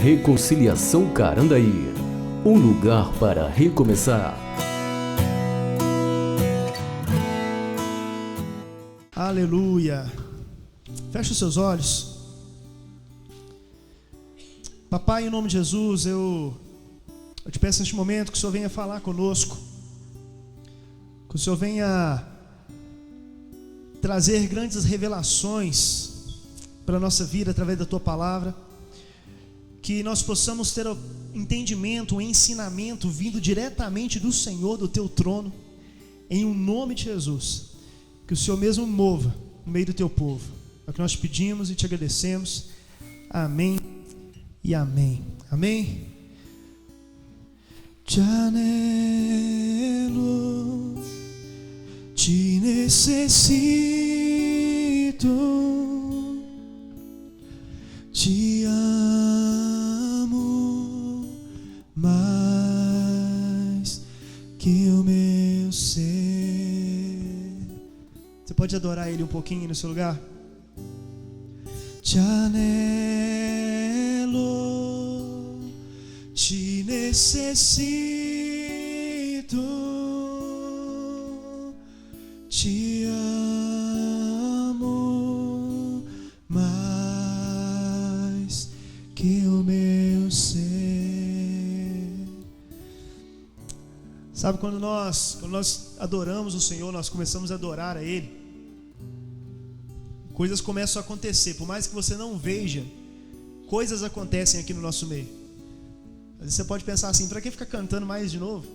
Reconciliação Carandaí, um lugar para recomeçar. Aleluia. Feche os seus olhos. Papai, em nome de Jesus, eu te peço neste momento que o Senhor venha falar conosco, que o Senhor venha trazer grandes revelações para a nossa vida através da Tua Palavra, que nós possamos ter o entendimento, o ensinamento vindo diretamente do Senhor, do Teu trono, em o nome de Jesus, que o Senhor mesmo mova no meio do Teu povo. É o que nós pedimos e te agradecemos. Amém e amém. Amém. Te anelo, te necessito, te amo mais que o meu ser. Você pode adorar Ele um pouquinho no seu lugar? Te anelo, te necessito, te amo mais que o meu ser. Sabe, quando nós adoramos o Senhor, nós começamos a adorar a Ele, coisas começam a acontecer. Por mais que você não veja, coisas acontecem aqui no nosso meio. Às vezes você pode pensar assim: para que ficar cantando mais de novo?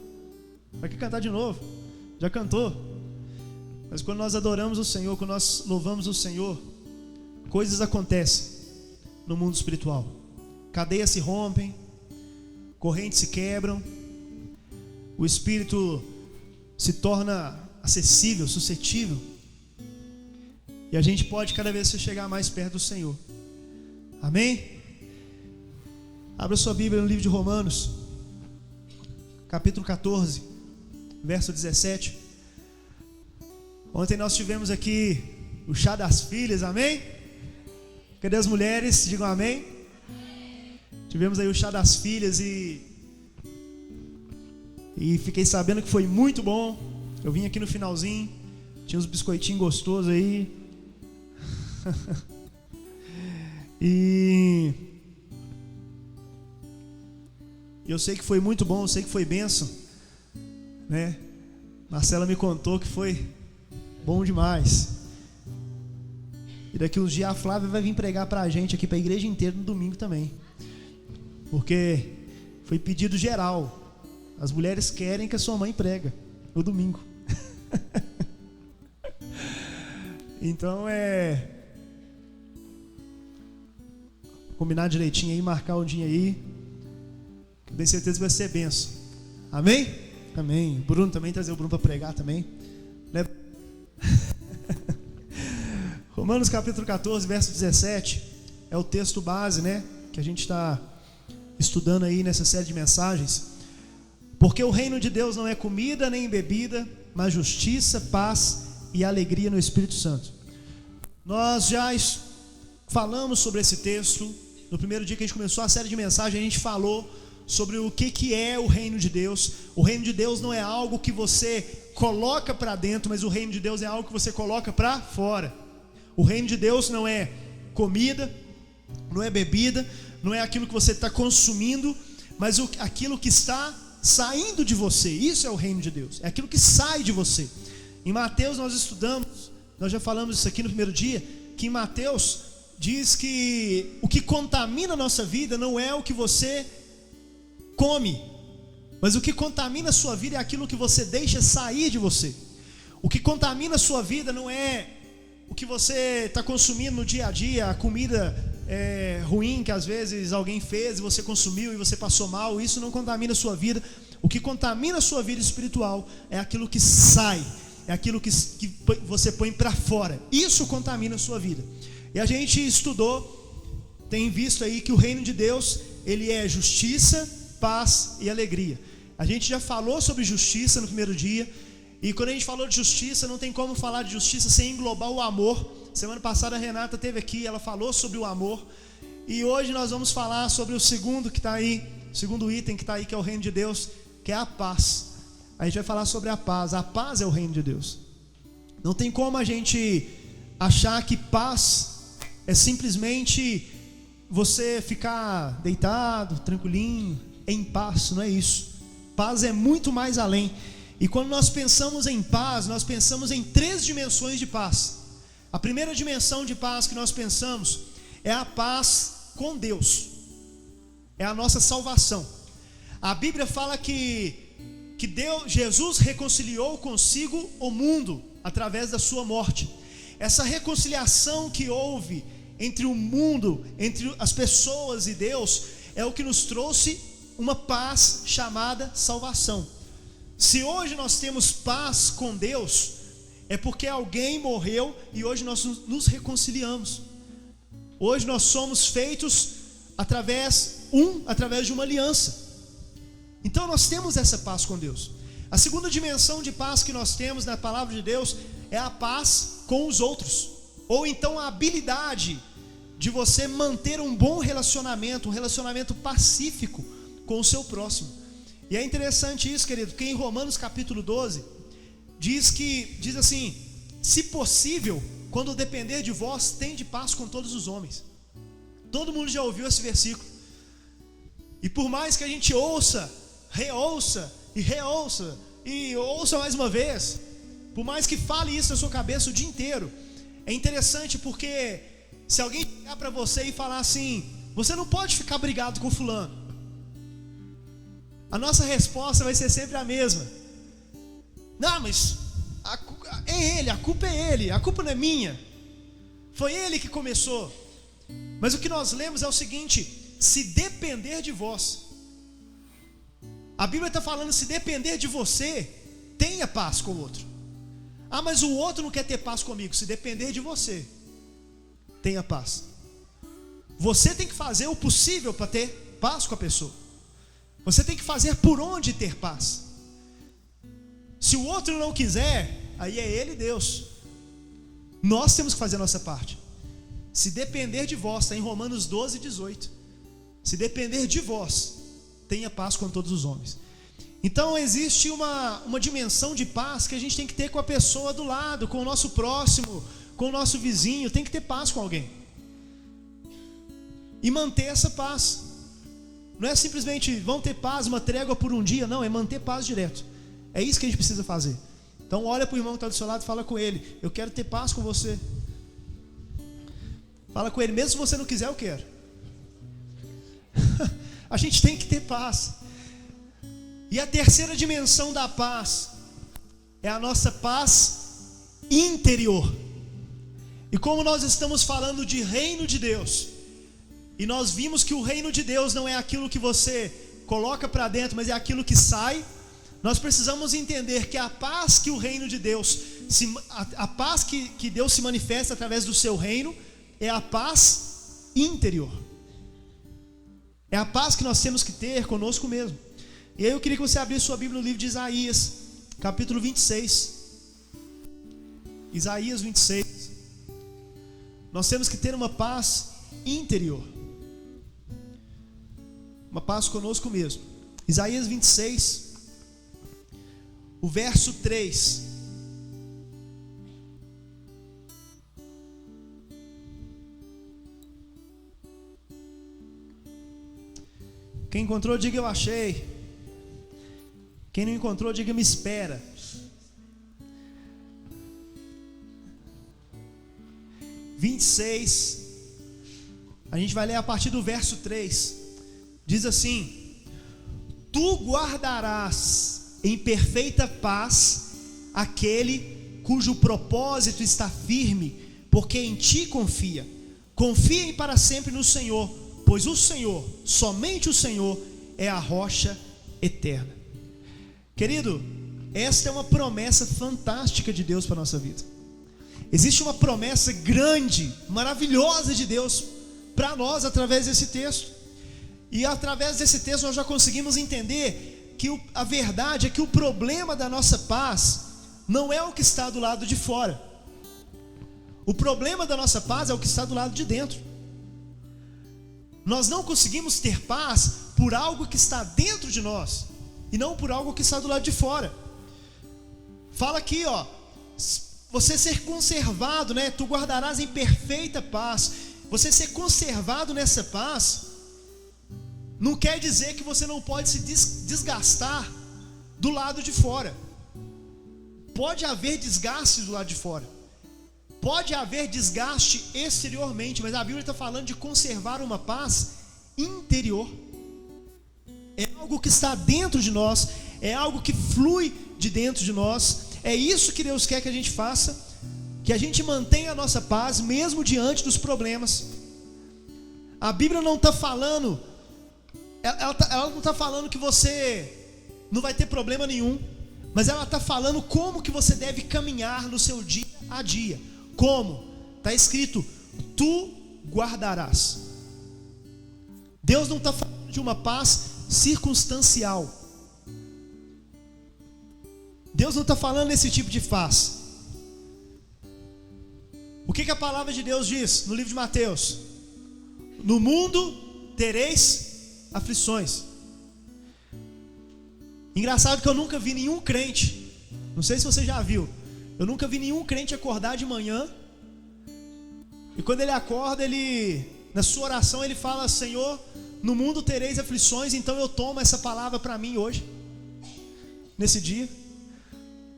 Para que cantar de novo? Já cantou. Mas quando nós adoramos o Senhor, quando nós louvamos o Senhor, coisas acontecem no mundo espiritual. Cadeias se rompem, correntes se quebram, o espírito se torna acessível, suscetível, e a gente pode cada vez chegar mais perto do Senhor. Amém? Abra sua Bíblia no livro de Romanos, capítulo 14, verso 17. Ontem nós tivemos aqui o chá das filhas, amém? Cadê as mulheres? Digam amém. Tivemos aí o chá das filhas e fiquei sabendo que foi muito bom. Eu vim aqui no finalzinho, tinha uns biscoitinhos gostosos aí. E eu sei que foi muito bom, eu sei que foi bênção, né? Marcela me contou que foi bom demais. E daqui uns dias a Flávia vai vir pregar pra gente aqui, pra igreja inteira, no domingo também, porque foi pedido geral. As mulheres querem que a sua mãe prega no domingo. Então combinar direitinho aí, marcar um dia aí, que eu tenho certeza que vai ser benção. Amém? Amém. Bruno também, trazer o Bruno para pregar também. Romanos capítulo 14, verso 17 é o texto base, né, que a gente está estudando aí nessa série de mensagens. Porque o reino de Deus não é comida nem bebida, mas justiça, paz e alegria no Espírito Santo. Nós já falamos sobre esse texto. No primeiro dia que a gente começou a série de mensagens, a gente falou sobre o que é o reino de Deus. O reino de Deus não é algo que você coloca para dentro, mas o reino de Deus é algo que você coloca para fora. O reino de Deus não é comida, não é bebida, não é aquilo que você está consumindo, mas aquilo que está saindo de você. Isso é o reino de Deus, é aquilo que sai de você. Em Mateus nós estudamos, nós já falamos isso aqui no primeiro dia, que em Mateus diz que o que contamina a nossa vida não é o que você come, mas o que contamina a sua vida é aquilo que você deixa sair de você. O que contamina a sua vida não é o que você está consumindo no dia a dia, a comida ruim que às vezes alguém fez e você consumiu e você passou mal. Isso não contamina a sua vida. O que contamina a sua vida espiritual é aquilo que sai, é aquilo que você põe para fora. Isso contamina a sua vida. E a gente estudou, tem visto aí que o reino de Deus, ele é justiça, paz e alegria. A gente já falou sobre justiça no primeiro dia, e quando a gente falou de justiça, não tem como falar de justiça sem englobar o amor. Semana passada a Renata esteve aqui, ela falou sobre o amor, E hoje nós vamos falar sobre o segundo que está aí, o segundo item que está aí, que é o reino de Deus, que é a paz. A gente vai falar sobre a paz. A paz é o reino de Deus. Não tem como a gente achar que paz é simplesmente você ficar deitado, tranquilinho, em paz. Não é isso. Paz é muito mais além. E quando nós pensamos em paz, nós pensamos em 3 dimensões de paz. A primeira dimensão de paz que nós pensamos é a paz com Deus, é a nossa salvação. A Bíblia fala que Jesus reconciliou consigo o mundo através da sua morte. Essa reconciliação que houve entre o mundo, entre as pessoas e Deus, é o que nos trouxe uma paz chamada salvação. Se hoje nós temos paz com Deus, é porque alguém morreu e hoje nós nos reconciliamos. Hoje nós somos feitos através de uma aliança. Então nós temos essa paz com Deus. A segunda dimensão de paz que nós temos na palavra de Deus é a paz com os outros, ou então a habilidade de você manter um bom relacionamento, um relacionamento pacífico com o seu próximo. E é interessante isso, querido, porque em Romanos capítulo 12 diz assim: se possível, quando depender de vós, tende paz com todos os homens. Todo mundo já ouviu esse versículo. E por mais que a gente ouça, reouça e ouça mais uma vez, por mais que fale isso na sua cabeça o dia inteiro, é interessante porque se alguém chegar para você e falar assim: você não pode ficar brigado com fulano, a nossa resposta vai ser sempre a mesma: não, mas é ele, a culpa é ele, a culpa não é minha, foi ele que começou. Mas o que nós lemos é o seguinte: se depender de vós. A Bíblia está falando: se depender de você, tenha paz com o outro. Ah, mas o outro não quer ter paz comigo. Se depender de você, tenha paz. Você tem que fazer o possível para ter paz com a pessoa. Você tem que fazer por onde ter paz. Se o outro não quiser, aí é ele e Deus. Nós temos que fazer a nossa parte. Se depender de vós, está em Romanos 12, 18. Se depender de vós, tenha paz com todos os homens. Então existe uma dimensão de paz que a gente tem que ter com a pessoa do lado, com o nosso próximo, com o nosso vizinho. Tem que ter paz com alguém e manter essa paz. Não é simplesmente vão ter paz, uma trégua por um dia. Não, é manter paz direto. É isso que a gente precisa fazer. Então olha para o irmão que está do seu lado e fala com ele: eu quero ter paz com você. Fala com ele: mesmo se você não quiser, eu quero. A gente tem que ter paz. E a terceira dimensão da paz é a nossa paz interior. E como nós estamos falando de reino de Deus, e nós vimos que o reino de Deus não é aquilo que você coloca para dentro, mas é aquilo que sai, nós precisamos entender que a paz que o reino de Deus, a paz que Deus se manifesta através do seu reino, é a paz interior. É a paz que nós temos que ter conosco mesmo. E aí eu queria que você abrisse sua Bíblia no livro de Isaías, capítulo 26. Isaías 26. Nós temos que ter uma paz interior, uma paz conosco mesmo. Isaías 26, o verso 3. Quem encontrou, diga eu achei. Quem não encontrou, diga me espera. A gente vai ler a partir do verso 3. Diz assim: tu guardarás em perfeita paz aquele cujo propósito está firme, porque em ti confia. Confiem para sempre no Senhor, pois o Senhor, somente o Senhor, é a rocha eterna. Querido, esta é uma promessa fantástica de Deus para a nossa vida. Existe uma promessa grande, maravilhosa de Deus para nós através desse texto. E através desse texto nós já conseguimos entender que a verdade é que o problema da nossa paz não é o que está do lado de fora. O problema da nossa paz é o que está do lado de dentro. Nós não conseguimos ter paz por algo que está dentro de nós e não por algo que está do lado de fora. Fala aqui, ó, você ser conservado, né? Tu guardarás em perfeita paz. Você ser conservado nessa paz não quer dizer que você não pode se desgastar do lado de fora. Pode haver desgaste do lado de fora, pode haver desgaste exteriormente, mas a Bíblia está falando de conservar uma paz interior. É algo que está dentro de nós, é algo que flui de dentro de nós. É isso que Deus quer que a gente faça, que a gente mantenha a nossa paz mesmo diante dos problemas. A Bíblia não está falando, ela não está falando que você não vai ter problema nenhum, mas ela está falando como que você deve caminhar no seu dia a dia. Como? Está escrito, tu guardarás. Deus não está falando de uma paz circunstancial. Deus não está falando desse tipo de paz. O que a palavra de Deus diz no livro de Mateus? No mundo tereis aflições. Engraçado que eu nunca vi nenhum crente, não sei se você já viu, eu nunca vi nenhum crente acordar de manhã e quando ele acorda, na sua oração ele fala: Senhor, no mundo tereis aflições, então eu tomo essa palavra para mim hoje, nesse dia.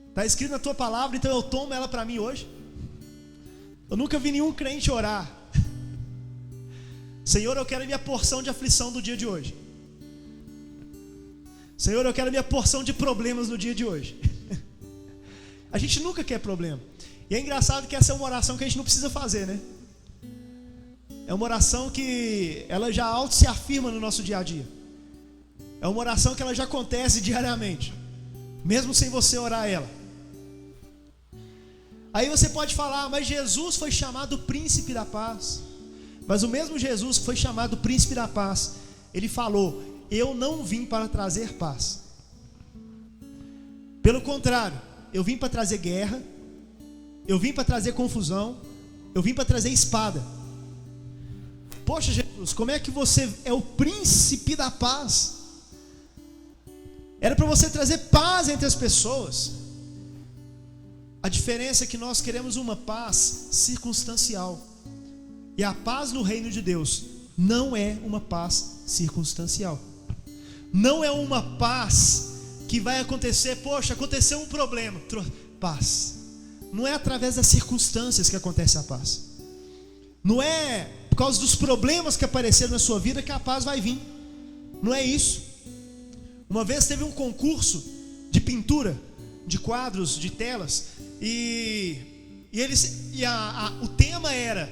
Está escrito na tua palavra, então eu tomo ela para mim hoje. Eu nunca vi nenhum crente orar: Senhor, eu quero a minha porção de aflição do dia de hoje. Senhor, eu quero a minha porção de problemas no dia de hoje. A gente nunca quer problema. E é engraçado que essa é uma oração que a gente não precisa fazer, né? É uma oração que ela já auto se afirma no nosso dia a dia. É uma oração que ela já acontece diariamente, mesmo sem você orar ela. Aí você pode falar: mas Jesus foi chamado príncipe da paz. Mas o mesmo Jesus que foi chamado príncipe da paz, ele falou: eu não vim para trazer paz. Pelo contrário, eu vim para trazer guerra, eu vim para trazer confusão, eu vim para trazer espada. Poxa, Jesus, como é que você é o príncipe da paz? Era para você trazer paz entre as pessoas. A diferença é que nós queremos uma paz circunstancial. E a paz no reino de Deus não é uma paz circunstancial. Não é uma paz que vai acontecer, poxa, aconteceu um problema, paz. Não é através das circunstâncias que acontece a paz. Não é por causa dos problemas que apareceram na sua vida que a paz vai vir. Não é isso. Uma vez teve um concurso de pintura, de quadros, de telas, e o tema era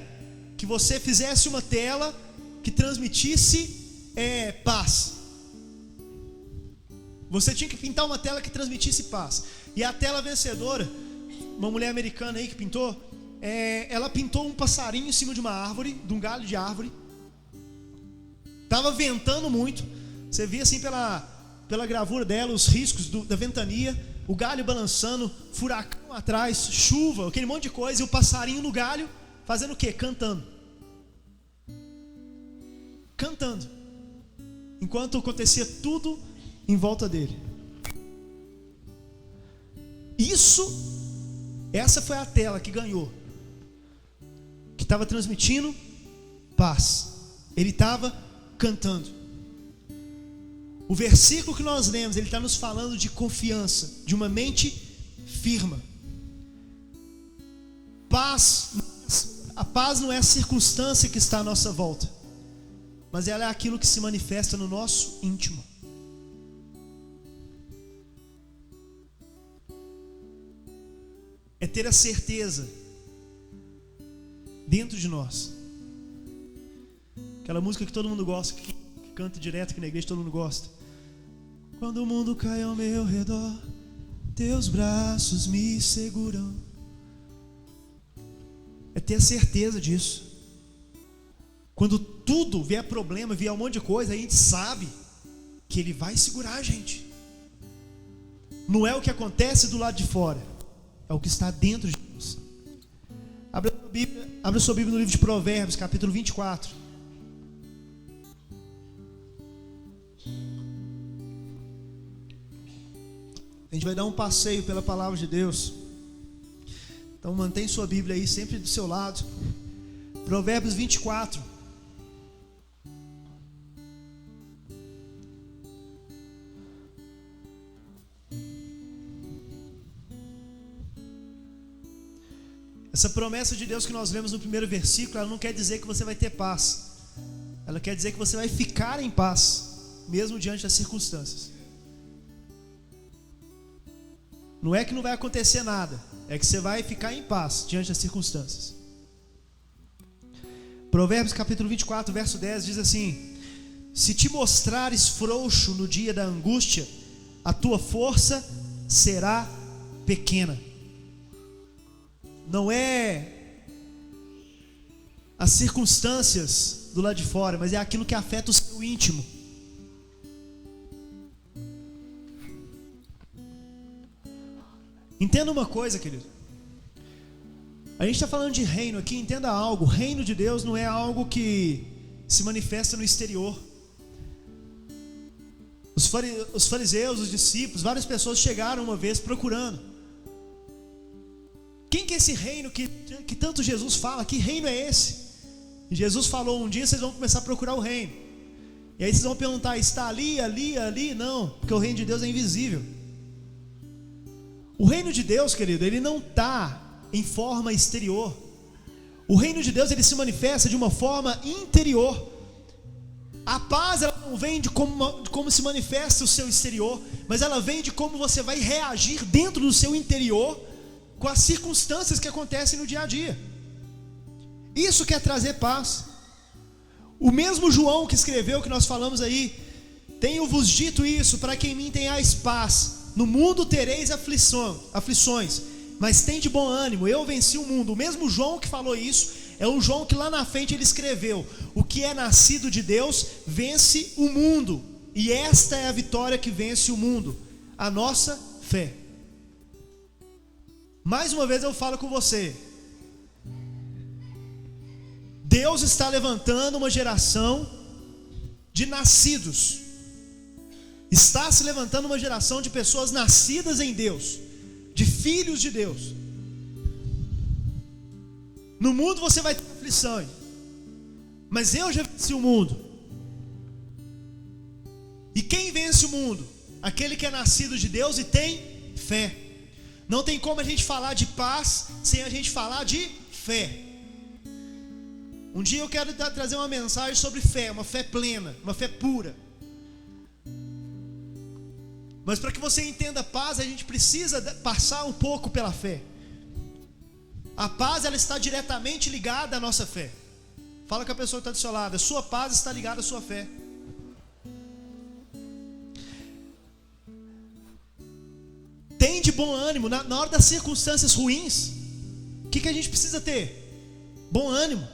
que você fizesse uma tela que transmitisse paz. Você tinha que pintar uma tela que transmitisse paz. E a tela vencedora, uma mulher americana aí que pintou, ela pintou um passarinho em cima de uma árvore, de um galho de árvore. Estava ventando muito. Você via assim pela gravura dela os riscos da ventania, o galho balançando, furacão atrás, chuva, aquele monte de coisa. E o passarinho no galho fazendo o quê? Cantando. Enquanto acontecia tudo em volta dele. Essa foi a tela que ganhou, que estava transmitindo paz. Ele estava cantando. O versículo que nós lemos, ele está nos falando de confiança, de uma mente firme. A paz não é a circunstância que está à nossa volta, mas ela é aquilo que se manifesta no nosso íntimo. É ter a certeza dentro de nós. Aquela música que todo mundo gosta, que canta direto aqui na igreja, todo mundo gosta. Quando o mundo cai ao meu redor, teus braços me seguram. É ter a certeza disso. Quando tudo vier problema, vier um monte de coisa, a gente sabe que Ele vai segurar a gente. Não é o que acontece do lado de fora, é o que está dentro de nós. Abra sua Bíblia no livro de Provérbios, capítulo 24. A gente vai dar um passeio pela palavra de Deus. Então mantém sua Bíblia aí sempre do seu lado. Provérbios 24. Essa promessa de Deus que nós vemos no primeiro versículo, ela não quer dizer que você vai ter paz. Ela quer dizer que você vai ficar em paz, mesmo diante das circunstâncias. Não é que não vai acontecer nada, é que você vai ficar em paz diante das circunstâncias. Provérbios capítulo 24, verso 10 diz assim: se te mostrares frouxo no dia da angústia, a tua força será pequena. Não é as circunstâncias do lado de fora, mas é aquilo que afeta o seu íntimo. Entenda uma coisa, querido. A gente está falando de reino aqui, entenda algo. O reino de Deus não é algo que se manifesta no exterior. Os fariseus, os discípulos, várias pessoas chegaram uma vez procurando. Quem que é esse reino que tanto Jesus fala? Que reino é esse? E Jesus falou: um dia vocês vão começar a procurar o reino. E aí vocês vão perguntar: está ali, ali, ali? Não, porque o reino de Deus é invisível. O reino de Deus, querido, ele não está em forma exterior. O reino de Deus, ele se manifesta de uma forma interior. A paz, ela não vem de como se manifesta o seu exterior, mas ela vem de como você vai reagir dentro do seu interior com as circunstâncias que acontecem no dia a dia. Isso quer trazer paz. O mesmo João que escreveu, que nós falamos aí: tenho-vos dito isso, para que em mim tenhais paz. No mundo tereis aflições, mas tende bom ânimo, eu venci o mundo. O mesmo João que falou isso é o João que lá na frente ele escreveu: o que é nascido de Deus vence o mundo, e esta é a vitória que vence o mundo, a nossa fé. Mais uma vez eu falo com você: Deus está levantando uma geração de nascidos. Está se levantando uma geração de pessoas nascidas em Deus, de filhos de Deus. No mundo você vai ter aflição, mas eu já venci o mundo. E quem vence o mundo? Aquele que é nascido de Deus e tem fé. Não tem como a gente falar de paz sem a gente falar de fé. Um dia eu quero trazer uma mensagem sobre fé, uma fé plena, uma fé pura. Mas para que você entenda paz, a gente precisa passar um pouco pela fé. A paz, ela está diretamente ligada à nossa fé. Fala com a pessoa que está do seu lado: a sua paz está ligada à sua fé. Tem de bom ânimo. Na hora das circunstâncias ruins, o que a gente precisa ter? Bom ânimo.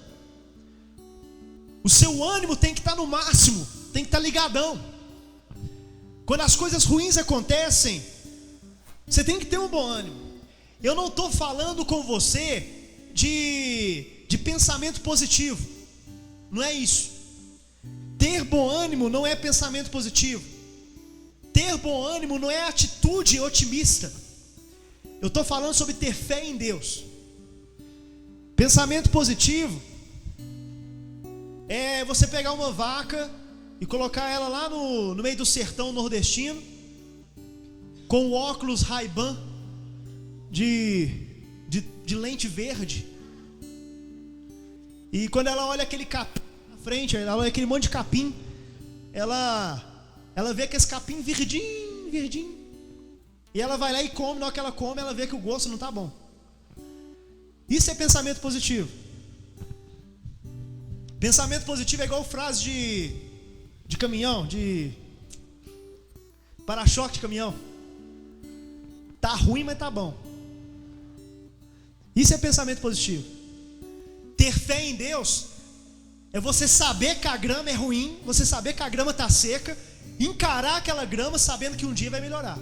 O seu ânimo tem que estar no máximo, tem que estar ligadão. Quando as coisas ruins acontecem, você tem que ter um bom ânimo. Eu não estou falando com você de pensamento positivo. Não é isso. Ter bom ânimo não é pensamento positivo. Ter bom ânimo não é atitude otimista. Eu estou falando sobre ter fé em Deus. Pensamento positivo é você pegar uma vaca e colocar ela lá no meio do sertão nordestino, com o óculos Ray-Ban de lente verde. E quando ela olha aquele capim na frente, ela olha aquele monte de capim, ela vê que esse capim verdinho. E ela vai lá e come. Na hora que ela come, ela vê que o gosto não está bom. Isso é pensamento positivo. Pensamento positivo é igual frase de caminhão, de para-choque de caminhão. Tá ruim, mas tá bom. Isso é pensamento positivo. Ter fé em Deus é você saber que a grama é ruim, você saber que a grama está seca, encarar aquela grama sabendo que um dia vai melhorar.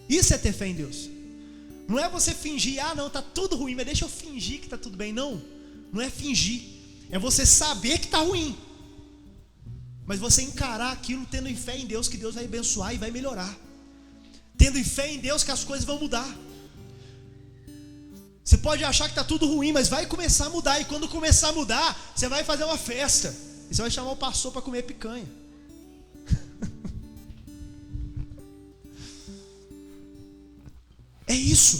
Isso é ter fé em Deus. Não é você fingir: ah não, tá tudo ruim, mas deixa eu fingir que tá tudo bem. Não é fingir. É você saber que tá ruim, mas você encarar aquilo tendo fé em Deus, que Deus vai abençoar e vai melhorar. tendo fé em Deus que as coisas vão mudar. Você pode achar que está tudo ruim, mas vai começar a mudar. E quando começar a mudar, você vai fazer uma festa. E você vai chamar o pastor para comer picanha. É isso.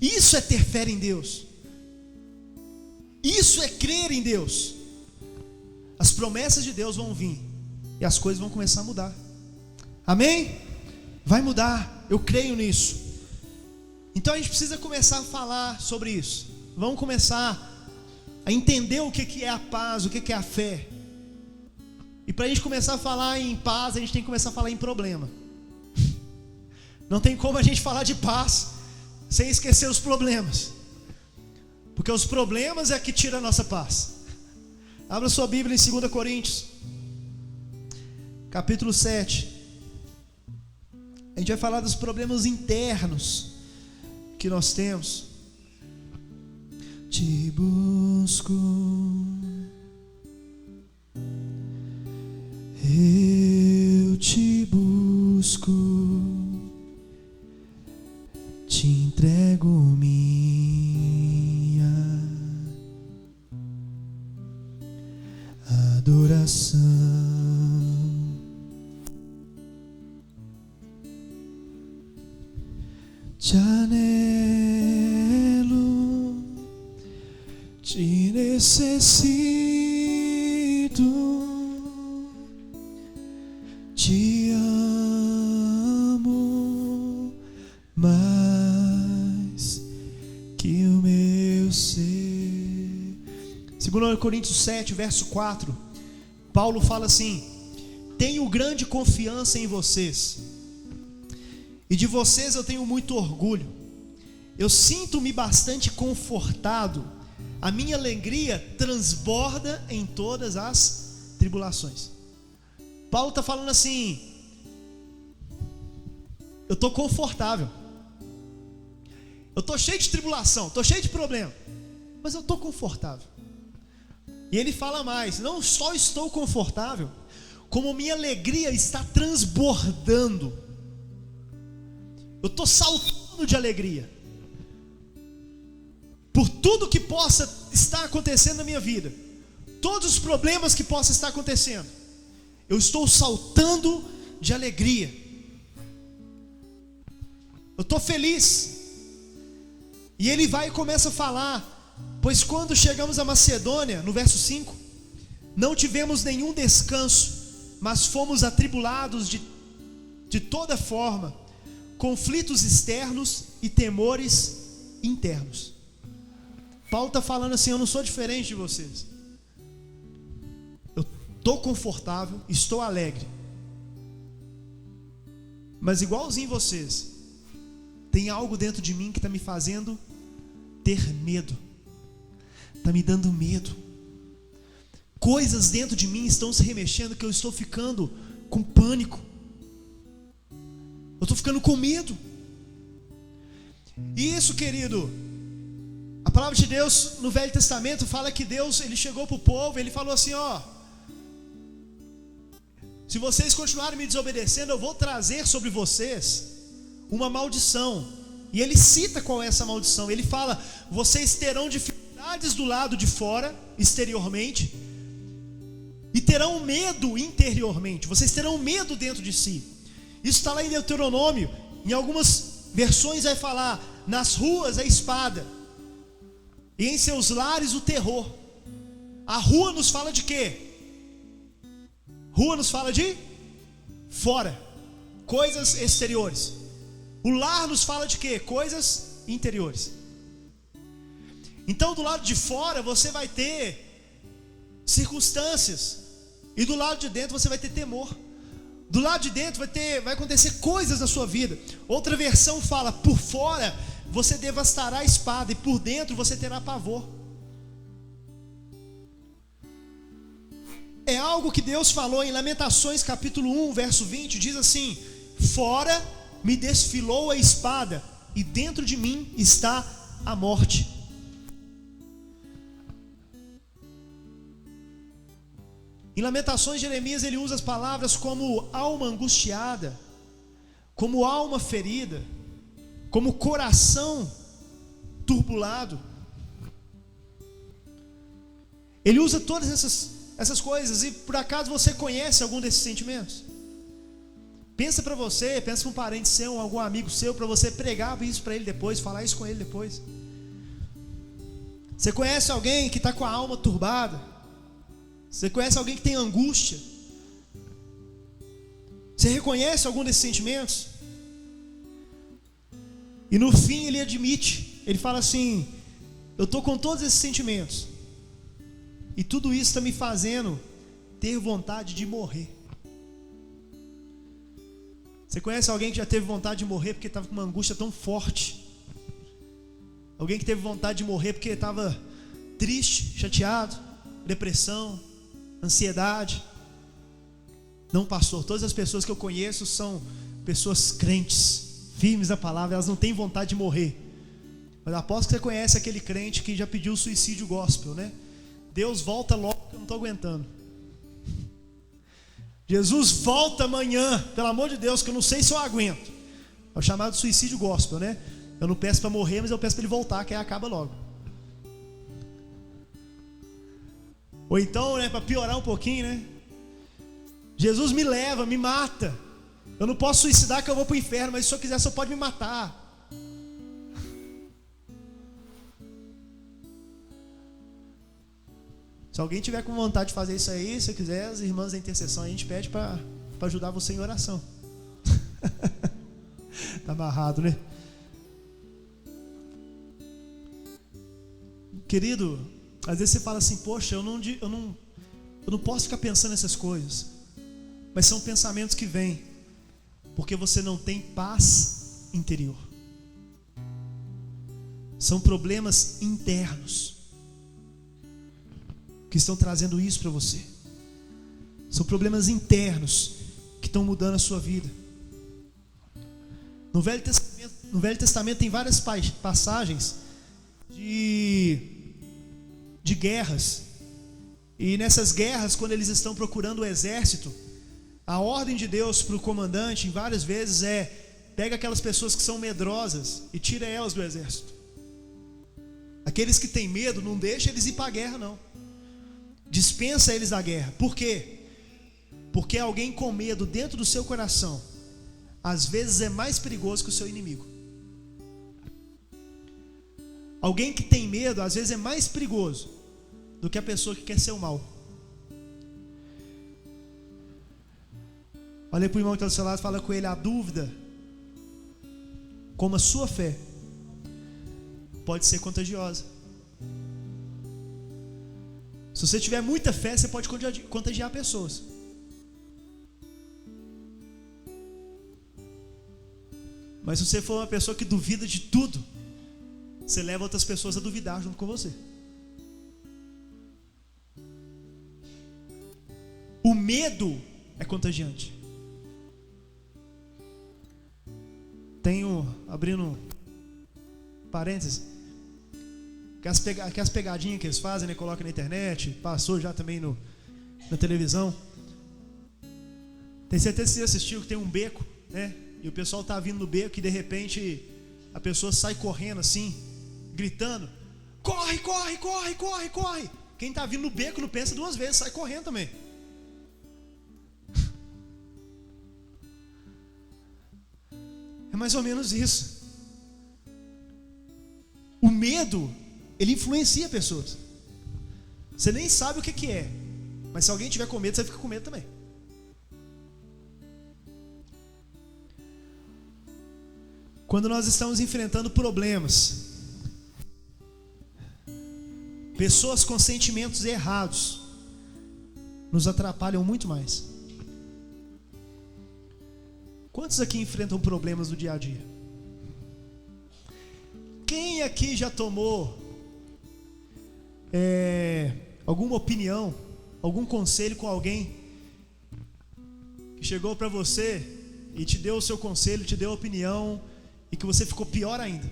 Isso é ter fé em Deus. Isso é crer em Deus. As promessas de Deus vão vir e as coisas vão começar a mudar. Amém? Vai mudar, eu creio nisso. Então a gente precisa começar a falar sobre isso. Vamos começar a entender o que é a paz, o que é a fé. E para a gente começar a falar em paz, a gente tem que começar a falar em problema. Não tem como a gente falar de paz sem esquecer os problemas, porque os problemas é que tiram a nossa paz. Abra sua Bíblia em 2 Coríntios capítulo 7. A gente vai falar dos problemas internos que nós temos. Te busco, eu te busco, te entrego minha adoração. Te anelo, te necessito, te amo mais que o meu ser. 2 Coríntios 7, verso 4, Paulo fala assim: tenho grande confiança em vocês, e de vocês eu tenho muito orgulho. Eu sinto-me bastante confortado, a minha alegria transborda em todas as tribulações. Paulo está falando assim: eu estou confortável, eu estou cheio de tribulação, estou cheio de problema, mas eu estou confortável. E ele fala mais: não só estou confortável, como minha alegria está transbordando. Eu estou saltando de alegria por tudo que possa estar acontecendo na minha vida, todos os problemas que possam estar acontecendo. Eu estou saltando de alegria. Eu estou feliz. E ele vai e começa a falar: pois quando chegamos a Macedônia, no verso 5, não tivemos nenhum descanso, mas fomos atribulados de toda forma, conflitos externos e temores internos. Paulo está falando assim: eu não sou diferente de vocês. Eu estou confortável, estou alegre, mas igualzinho vocês, tem algo dentro de mim que está me fazendo ter medo, está me dando medo. Coisas dentro de mim estão se remexendo, que eu estou ficando com pânico, eu estou ficando com medo. E isso, querido, a palavra de Deus no Velho Testamento fala que Deus, ele chegou para o povo, ele falou assim: ó, se vocês continuarem me desobedecendo, eu vou trazer sobre vocês uma maldição. E ele cita qual é essa maldição. Ele fala: vocês terão dificuldades do lado de fora, exteriormente, e terão medo interiormente. Vocês terão medo dentro de si. Isso está lá em Deuteronômio. Em algumas versões vai falar: nas ruas a espada, e em seus lares o terror. A rua nos fala de quê? Rua nos fala de fora, coisas exteriores. O lar nos fala de quê? Coisas interiores. Então do lado de fora você vai ter circunstâncias, e do lado de dentro você vai ter temor. Do lado de dentro vai acontecer coisas na sua vida. Outra versão fala: por fora você devastará a espada, e por dentro você terá pavor. É algo que Deus falou em Lamentações capítulo 1, verso 20, diz assim: fora me desfilou a espada, e dentro de mim está a morte. Em Lamentações, Jeremias ele usa as palavras como alma angustiada, como alma ferida, como coração turbulado. Ele usa todas essas coisas. E por acaso você conhece algum desses sentimentos? Pensa para você, pensa para um parente seu, algum amigo seu, para você pregar isso para ele depois, falar isso com ele depois. Você conhece alguém que está com a alma turbada? Você conhece alguém que tem angústia? Você reconhece algum desses sentimentos? E no fim ele admite, ele fala assim: eu estou com todos esses sentimentos, e tudo isso está me fazendo ter vontade de morrer. Você conhece alguém que já teve vontade de morrer porque estava com uma angústia tão forte? Alguém que teve vontade de morrer porque estava triste, chateado, depressão, ansiedade? Não, pastor, todas as pessoas que eu conheço são pessoas crentes, firmes na palavra, elas não têm vontade de morrer. Mas aposto que você conhece aquele crente que já pediu suicídio gospel, né? Deus, volta logo que eu não estou aguentando. Jesus, volta amanhã, pelo amor de Deus, que eu não sei se eu aguento. É o chamado suicídio gospel, né? Eu não peço para morrer, mas eu peço para ele voltar, que aí acaba logo. Ou então, né, para piorar um pouquinho, né? Jesus, me leva, me mata. Eu não posso suicidar que eu vou para o inferno, mas se o senhor quiser, o senhor pode me matar. Se alguém tiver com vontade de fazer isso aí, se quiser, as irmãs da intercessão, a gente pede para ajudar você em oração. Tá amarrado, né? Querido, às vezes você fala assim: poxa, eu não posso ficar pensando nessas coisas. Mas são pensamentos que vêm porque você não tem paz interior. São problemas internos que estão trazendo isso para você. São problemas internos que estão mudando a sua vida. No Velho Testamento tem várias passagens de guerras. E nessas guerras, quando eles estão procurando o exército, a ordem de Deus para o comandante, várias vezes, é: pega aquelas pessoas que são medrosas e tira elas do exército. Aqueles que têm medo, não deixa eles ir para a guerra, não. Dispensa eles da guerra. Por quê? Porque alguém com medo dentro do seu coração, às vezes é mais perigoso que o seu inimigo. Alguém que tem medo, às vezes é mais perigoso do que a pessoa que quer ser o mal. Olha para o irmão que está do seu lado e fala com ele: a dúvida, como a sua fé, pode ser contagiosa. Se você tiver muita fé, você pode contagiar pessoas. Mas se você for uma pessoa que duvida de tudo, você leva outras pessoas a duvidar junto com você. O medo é contagiante. Abrindo parênteses, aquelas pegadinhas que eles fazem, né, colocam na internet, passou já também na televisão. Tem certeza que você assistiu que tem um beco, né? E o pessoal tá vindo no beco e de repente a pessoa sai correndo assim, gritando: corre, corre, corre, corre, corre. Quem tá vindo no beco não pensa duas vezes, sai correndo também. É mais ou menos isso. O medo, ele influencia pessoas. Você nem sabe o que é, mas se alguém tiver com medo, você fica com medo também. Quando nós estamos enfrentando problemas, pessoas com sentimentos errados nos atrapalham muito mais. Quantos aqui enfrentam problemas do dia a dia? Quem aqui já tomou alguma opinião, algum conselho com alguém que chegou para você e te deu o seu conselho, te deu a opinião e que você ficou pior ainda?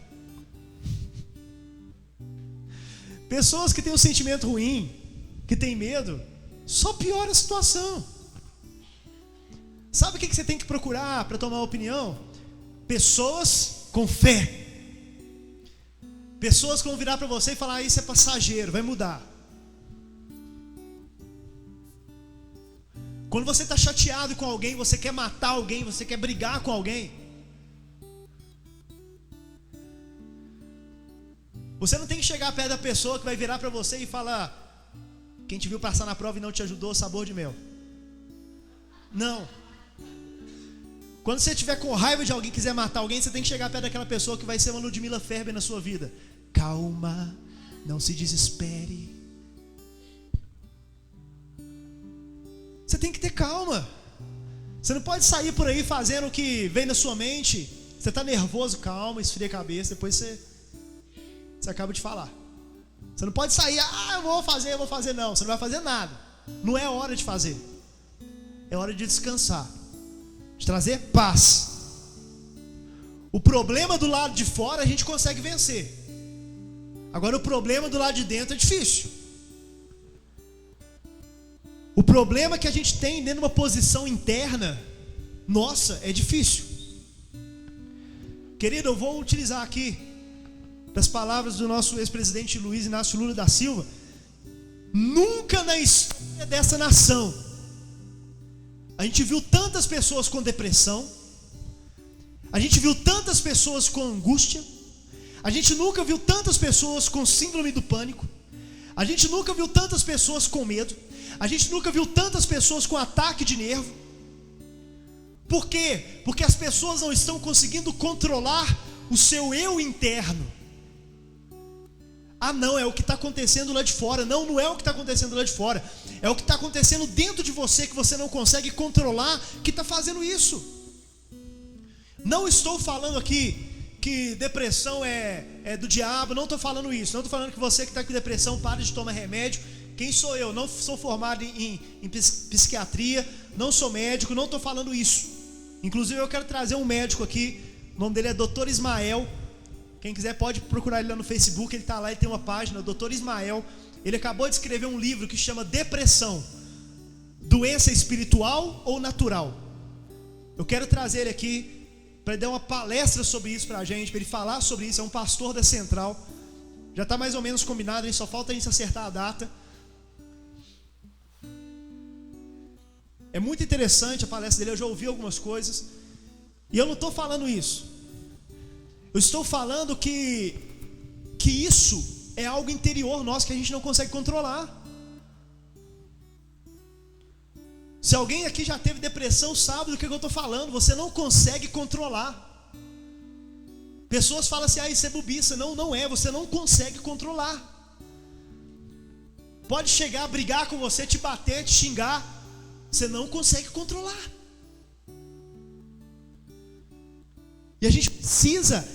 Pessoas que têm um sentimento ruim, que têm medo, só piora a situação. Sabe o que você tem que procurar para tomar uma opinião? pessoas com fé. Pessoas que vão virar para você e falar: isso é passageiro, vai mudar. Quando você está chateado com alguém, você quer matar alguém, você quer brigar com alguém, você não tem que chegar perto da pessoa que vai virar para você e falar: quem te viu passar na prova e não te ajudou, sabor de mel. Não. Quando você estiver com raiva de alguém e quiser matar alguém, você tem que chegar perto daquela pessoa que vai ser uma Ludmila Ferber na sua vida. Calma, não se desespere. Você tem que ter calma. Você não pode sair por aí fazendo o que vem na sua mente. Você está nervoso, calma, esfria a cabeça, depois você acaba de falar. Você não pode sair: eu vou fazer, não. Você não vai fazer nada. Não é hora de fazer. É hora de descansar, de trazer paz. O problema do lado de fora a gente consegue vencer. Agora o problema do lado de dentro é difícil. O problema que a gente tem dentro de uma posição interna, nossa, é difícil. Querido, eu vou utilizar aqui das palavras do nosso ex-presidente Luiz Inácio Lula da Silva. Nunca na história dessa nação a gente viu tantas pessoas com depressão, a gente viu tantas pessoas com angústia, a gente nunca viu tantas pessoas com síndrome do pânico, a gente nunca viu tantas pessoas com medo, a gente nunca viu tantas pessoas com ataque de nervo. Por quê? Porque as pessoas não estão conseguindo controlar o seu eu interno. Não, é o que está acontecendo lá de fora. Não é o que está acontecendo lá de fora. É o que está acontecendo dentro de você, que você não consegue controlar, que está fazendo isso. Não estou falando aqui que depressão é do diabo, não estou falando isso. Não estou falando que você que está com depressão pare de tomar remédio. Quem sou eu? Não sou formado em psiquiatria, não sou médico, não estou falando isso. Inclusive eu quero trazer um médico aqui, o nome dele é Dr. Ismael. Quem quiser pode procurar ele lá no Facebook, ele está lá, ele tem uma página, o Dr. Ismael. Ele acabou de escrever um livro que chama Depressão, doença espiritual ou natural. Eu quero trazer ele aqui para dar uma palestra sobre isso para a gente, para ele falar sobre isso. É um pastor da Central, já está mais ou menos combinado, só falta a gente acertar a data. É muito interessante a palestra dele, eu já ouvi algumas coisas. E eu não estou falando isso. Eu estou falando que isso é algo interior nosso que a gente não consegue controlar. Se alguém aqui já teve depressão, sabe do que eu estou falando. Você não consegue controlar. Pessoas falam assim: isso é bobiça. Não é, você não consegue controlar. Pode chegar a brigar com você, te bater, te xingar. Você não consegue controlar. E a gente precisa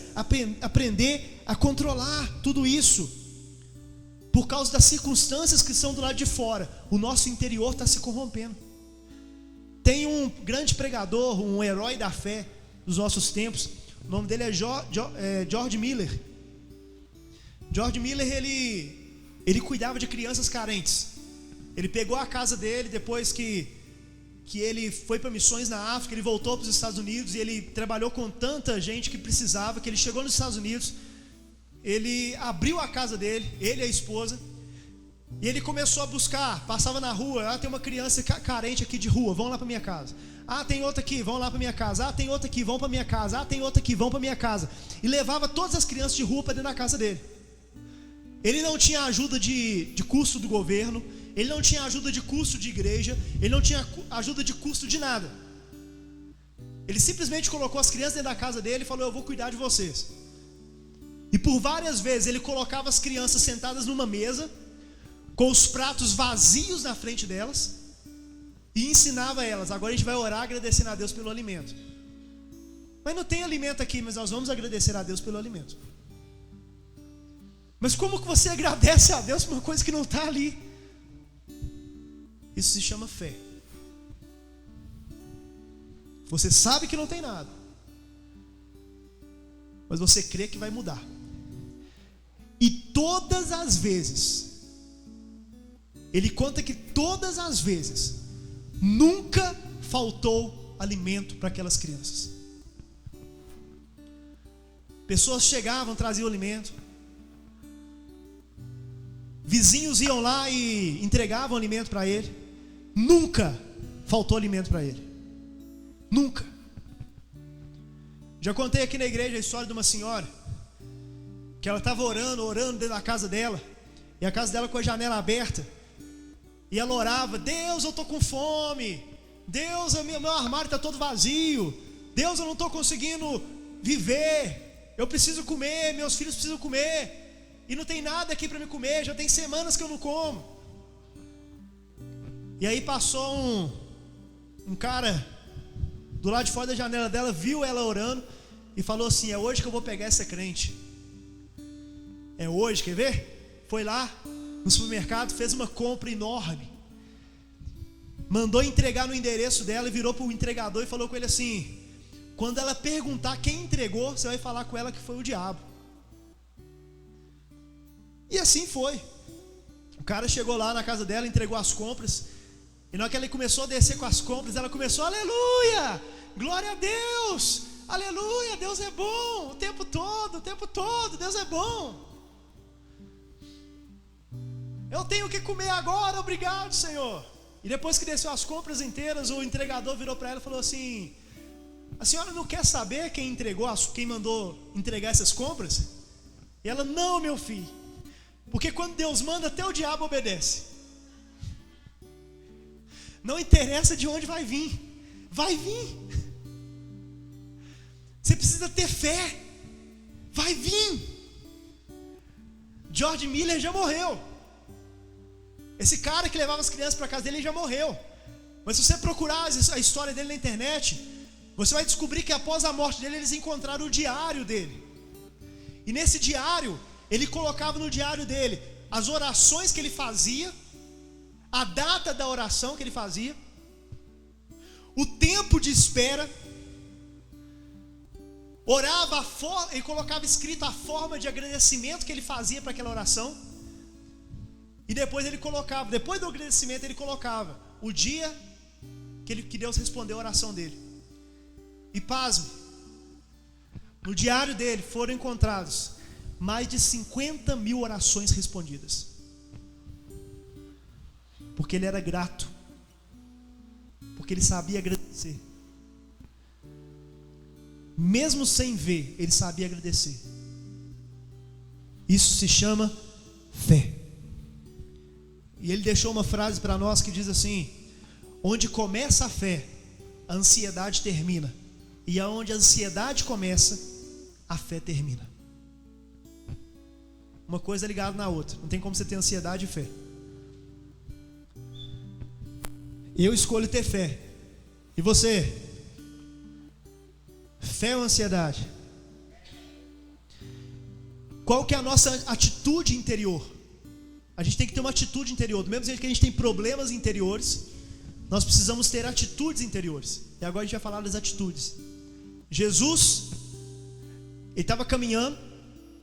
aprender a controlar tudo isso. Por causa das circunstâncias que são do lado de fora, o nosso interior está se corrompendo. Tem um grande pregador, um herói da fé dos nossos tempos. O nome dele é George Miller. George Miller, ele cuidava de crianças carentes. Ele pegou a casa dele depois que ele foi para missões na África. Ele voltou para os Estados Unidos e ele trabalhou com tanta gente que precisava, que ele chegou nos Estados Unidos, ele abriu a casa dele, ele e a esposa, e ele começou a buscar. Passava na rua: tem uma criança carente aqui de rua, vão lá para minha casa. Tem outra aqui, vão lá para minha casa. Tem outra aqui, vão para minha casa. Tem outra aqui, vão para minha casa. E levava todas as crianças de rua para dentro da casa dele. Ele não tinha ajuda de custo do governo, ele não tinha ajuda de custo de igreja, ele não tinha ajuda de custo de nada. Ele simplesmente colocou as crianças dentro da casa dele e falou: eu vou cuidar de vocês. E por várias vezes ele colocava as crianças sentadas numa mesa, com os pratos vazios na frente delas, e ensinava elas: agora a gente vai orar agradecendo a Deus pelo alimento. Mas não tem alimento aqui, mas nós vamos agradecer a Deus pelo alimento. Mas como que você agradece a Deus por uma coisa que não está ali? Isso se chama fé. Você sabe que não tem nada, mas você crê que vai mudar. E todas as vezes, ele conta que todas as vezes, nunca faltou alimento para aquelas crianças. Pessoas chegavam, traziam alimento. Vizinhos iam lá e entregavam alimento para ele. Nunca faltou alimento para ele. Nunca. Já contei aqui na igreja a história de uma senhora que ela estava orando dentro da casa dela, e a casa dela com a janela aberta, e ela orava: Deus, eu estou com fome. Deus, meu armário está todo vazio. Deus, eu não estou conseguindo viver. Eu preciso comer, meus filhos precisam comer, e não tem nada aqui para me comer. Já tem semanas que eu não como. E aí passou um cara do lado de fora da janela dela, viu ela orando e falou assim: é hoje que eu vou pegar essa crente. É hoje, quer ver? Foi lá no supermercado, fez uma compra enorme, mandou entregar no endereço dela e virou para o entregador e falou com ele assim: quando ela perguntar quem entregou, você vai falar com ela que foi o diabo. E assim foi. O cara chegou lá na casa dela, entregou as compras, e na hora que ele começou a descer com as compras, ela começou: aleluia, glória a Deus, aleluia, Deus é bom, o tempo todo, Deus é bom. Eu tenho o que comer agora, obrigado, Senhor. E depois que desceu as compras inteiras, o entregador virou para ela e falou assim: a senhora não quer saber quem mandou entregar essas compras? E ela: não, meu filho, porque quando Deus manda, até o diabo obedece. Não interessa de onde vai vir, vai vir. Você precisa ter fé, vai vir. George Miller já morreu. Esse cara que levava as crianças para casa dele já morreu. Mas se você procurar a história dele na internet, você vai descobrir que após a morte dele, eles encontraram o diário dele. E nesse diário, ele colocava no diário dele as orações que ele fazia, a data da oração que ele fazia, o tempo de espera, orava ele colocava escrito a forma de agradecimento que ele fazia para aquela oração. E depois ele colocava, depois do agradecimento, ele colocava o dia que Deus respondeu a oração dele. E pasme, no diário dele foram encontrados mais de 50 mil orações respondidas. Porque ele era grato, porque ele sabia agradecer. Mesmo sem ver, ele sabia agradecer. Isso se chama fé. E ele deixou uma frase para nós que diz assim: onde começa a fé, a ansiedade termina, e aonde a ansiedade começa, a fé termina. Uma coisa é ligada na outra. Não tem como você ter ansiedade e fé. Eu escolho ter fé. E você? Fé ou ansiedade? Qual que é a nossa atitude interior? A gente tem que ter uma atitude interior. Do mesmo jeito que a gente tem problemas interiores, nós precisamos ter atitudes interiores. E agora a gente vai falar das atitudes. Jesus, ele estava caminhando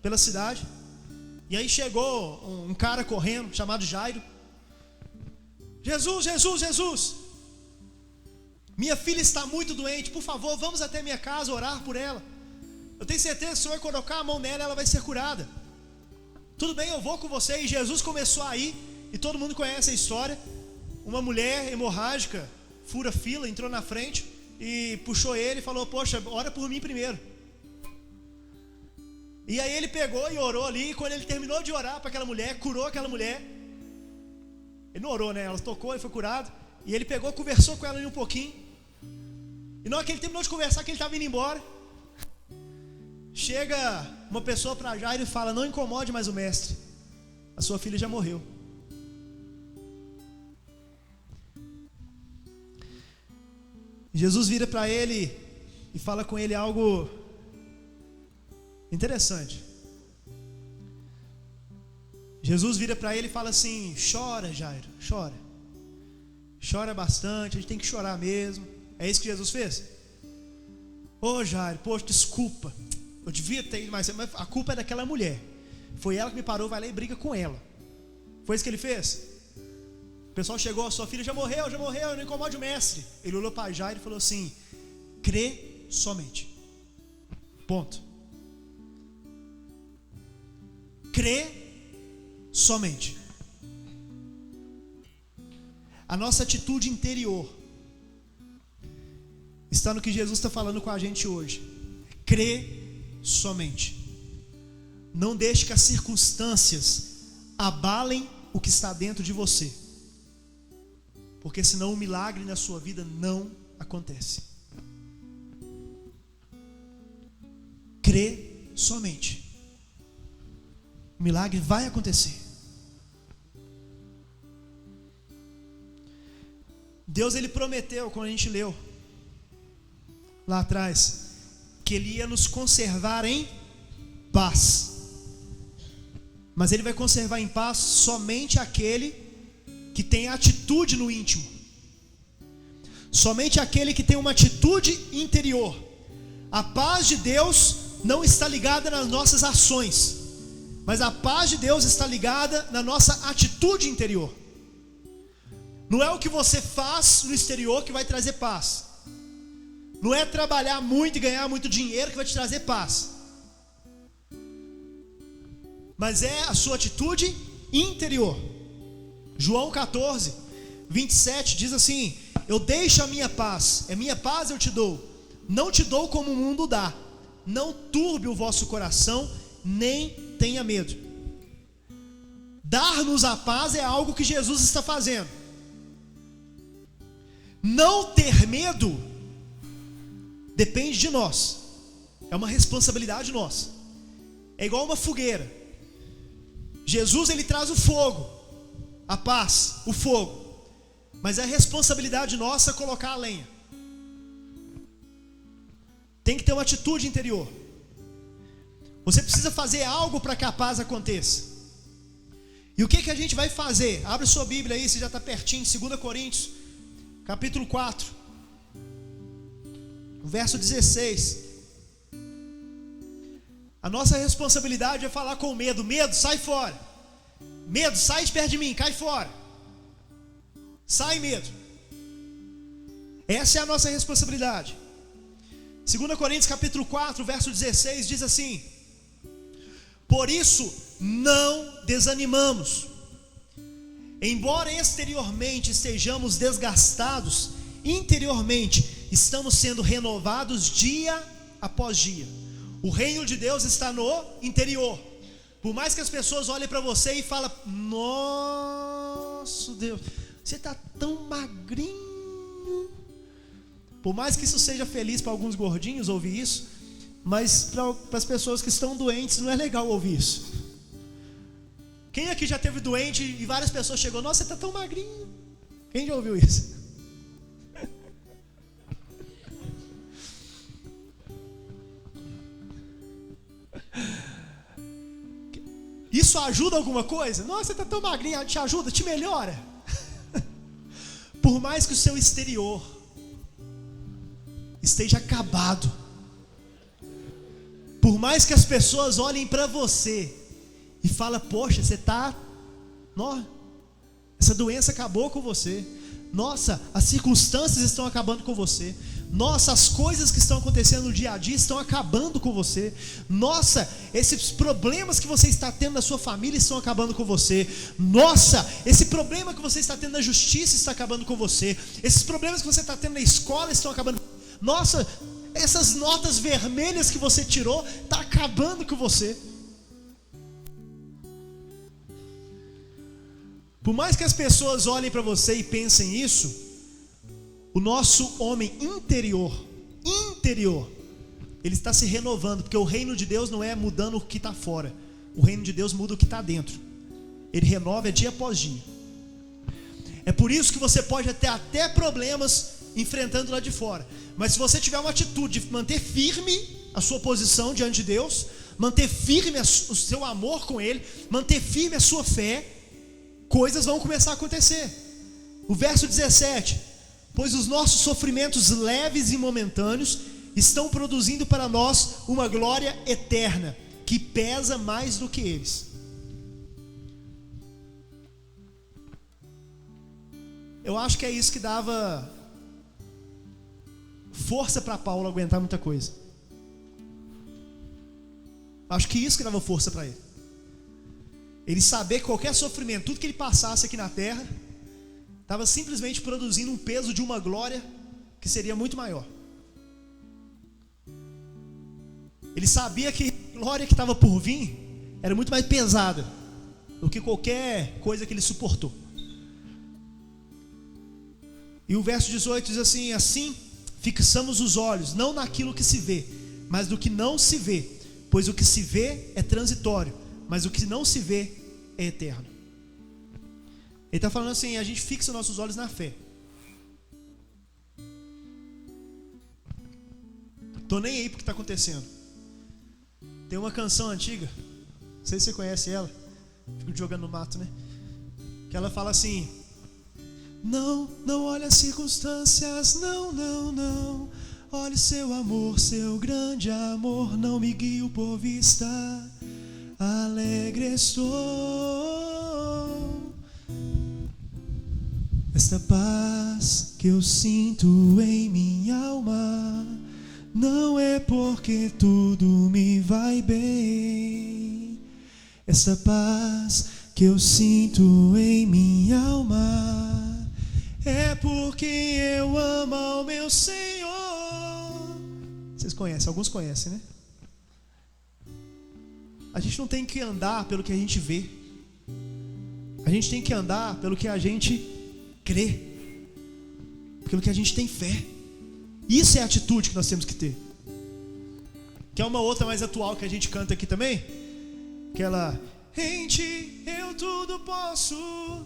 pela cidade, e aí chegou um cara correndo, chamado Jairo. Jesus, minha filha está muito doente, por favor, vamos até minha casa orar por ela. Eu tenho certeza que se o Senhor colocar a mão nela, ela vai ser curada. Tudo bem, eu vou com você. E Jesus começou a ir, e todo mundo conhece a história. Uma mulher hemorrágica, fura fila, entrou na frente e puxou ele e falou: poxa, ora por mim primeiro. E aí ele pegou e orou ali, e quando ele terminou de orar para aquela mulher, curou aquela mulher. Ele não orou, né? Ela tocou e foi curado. E ele pegou, conversou com ela ali um pouquinho. E na hora que ele terminou de conversar, que ele estava indo embora, chega uma pessoa para Jairo e fala: não incomode mais o mestre, a sua filha já morreu. Jesus vira para ele e fala com ele algo interessante. Jesus vira para ele e fala assim: chora, Jairo, chora bastante, a gente tem que chorar mesmo. É isso que Jesus fez? Ô Jairo, poxa, desculpa, eu devia ter ido mais cedo, mas a culpa é daquela mulher. Foi ela que me parou, vai lá e briga com ela. Foi isso que ele fez? O pessoal chegou: sua filha já morreu, não incomode o mestre. Ele olhou para Jairo e falou assim: crê somente. Ponto. crê somente. A nossa atitude interior está no que Jesus está falando com a gente hoje. Crê somente. Não deixe que as circunstâncias abalem o que está dentro de você, porque senão o milagre na sua vida não acontece. Crê somente. O milagre vai acontecer. Deus, ele prometeu, quando a gente leu lá atrás, que ele ia nos conservar em paz. Mas ele vai conservar em paz somente aquele que tem atitude no íntimo. Somente aquele que tem uma atitude interior. A paz de Deus não está ligada nas nossas ações, mas a paz de Deus está ligada na nossa atitude interior. Não é o que você faz no exterior que vai trazer paz. Não é trabalhar muito e ganhar muito dinheiro que vai te trazer paz, mas é a sua atitude interior. João 14, 27 diz assim: eu deixo a minha paz, é minha paz eu te dou, não te dou como o mundo dá. Não turbe o vosso coração, nem tenha medo. Dar-nos a paz é algo que Jesus está fazendo. Não ter medo depende de nós, é uma responsabilidade nossa. É igual uma fogueira. Jesus, ele traz o fogo, a paz, o fogo, mas é responsabilidade nossa colocar a lenha. Tem que ter uma atitude interior. Você precisa fazer algo para que a paz aconteça. E o que a gente vai fazer? Abre sua Bíblia aí, você já está pertinho, 2 Coríntios capítulo 4, verso 16. A nossa responsabilidade é falar com medo. Medo, sai fora. Medo, sai de perto de mim, cai fora. Sai, medo. Essa é a nossa responsabilidade. 2 Coríntios capítulo 4, verso 16 diz assim: por isso não desanimamos. Embora exteriormente estejamos desgastados, interiormente estamos sendo renovados dia após dia. O reino de Deus está no interior. Por mais que as pessoas olhem para você e falem: nossa Deus, você está tão magrinho. Por mais que isso seja feliz para alguns gordinhos ouvir isso, mas para as pessoas que estão doentes não é legal ouvir isso. Quem aqui já teve doente e várias pessoas chegou: nossa, você está tão magrinho. Quem já ouviu isso? Isso ajuda alguma coisa? Nossa, você está tão magrinho, te ajuda, te melhora. Por mais que o seu exterior esteja acabado, por mais que as pessoas olhem para você e falem: poxa, você está, essa doença acabou com você. Nossa, as circunstâncias estão acabando com você. Nossa, as coisas que estão acontecendo no dia a dia estão acabando com você. Nossa, esses problemas que você está tendo na sua família estão acabando com você. Nossa, esse problema que você está tendo na justiça está acabando com você. Esses problemas que você está tendo na escola estão acabando. Nossa, essas notas vermelhas que você tirou estão acabando com você. Por mais que as pessoas olhem para você e pensem isso, o nosso homem interior, ele está se renovando, porque o reino de Deus não é mudando o que está fora, o reino de Deus muda o que está dentro. Ele renova dia após dia. É por isso que você pode ter até problemas enfrentando lá de fora, mas se você tiver uma atitude de manter firme a sua posição diante de Deus, manter firme o seu amor com Ele, manter firme a sua fé, coisas vão começar a acontecer. O verso 17: pois os nossos sofrimentos leves e momentâneos estão produzindo para nós uma glória eterna, que pesa mais do que eles. Eu acho que é isso que dava força para Paulo aguentar muita coisa. Acho que isso que dava força para ele. Ele saber que qualquer sofrimento, tudo que ele passasse aqui na terra, estava simplesmente produzindo um peso de uma glória que seria muito maior. Ele sabia que a glória que estava por vir era muito mais pesada do que qualquer coisa que ele suportou. E o verso 18 diz assim: assim fixamos os olhos, não naquilo que se vê, mas do que não se vê, pois o que se vê é transitório, mas o que não se vê é eterno. Ele está falando assim: a gente fixa nossos olhos na fé. Tô nem aí pro que está acontecendo. Tem uma canção antiga, não sei se você conhece ela, fico jogando no mato, né? Que ela fala assim: não, não olhe as circunstâncias, não, não, não. Olhe seu amor, seu grande amor, não me guio por vista, alegre estou. Esta paz que eu sinto em minha alma não é porque tudo me vai bem. Esta paz que eu sinto em minha alma é porque eu amo ao meu Senhor. Vocês conhecem, alguns conhecem, né? A gente não tem que andar pelo que a gente vê. A gente tem que andar pelo que a gente crê, pelo que a gente tem fé. Isso é a atitude que nós temos que ter. Que é uma outra mais atual que a gente canta aqui também. Aquela: em ti eu tudo posso,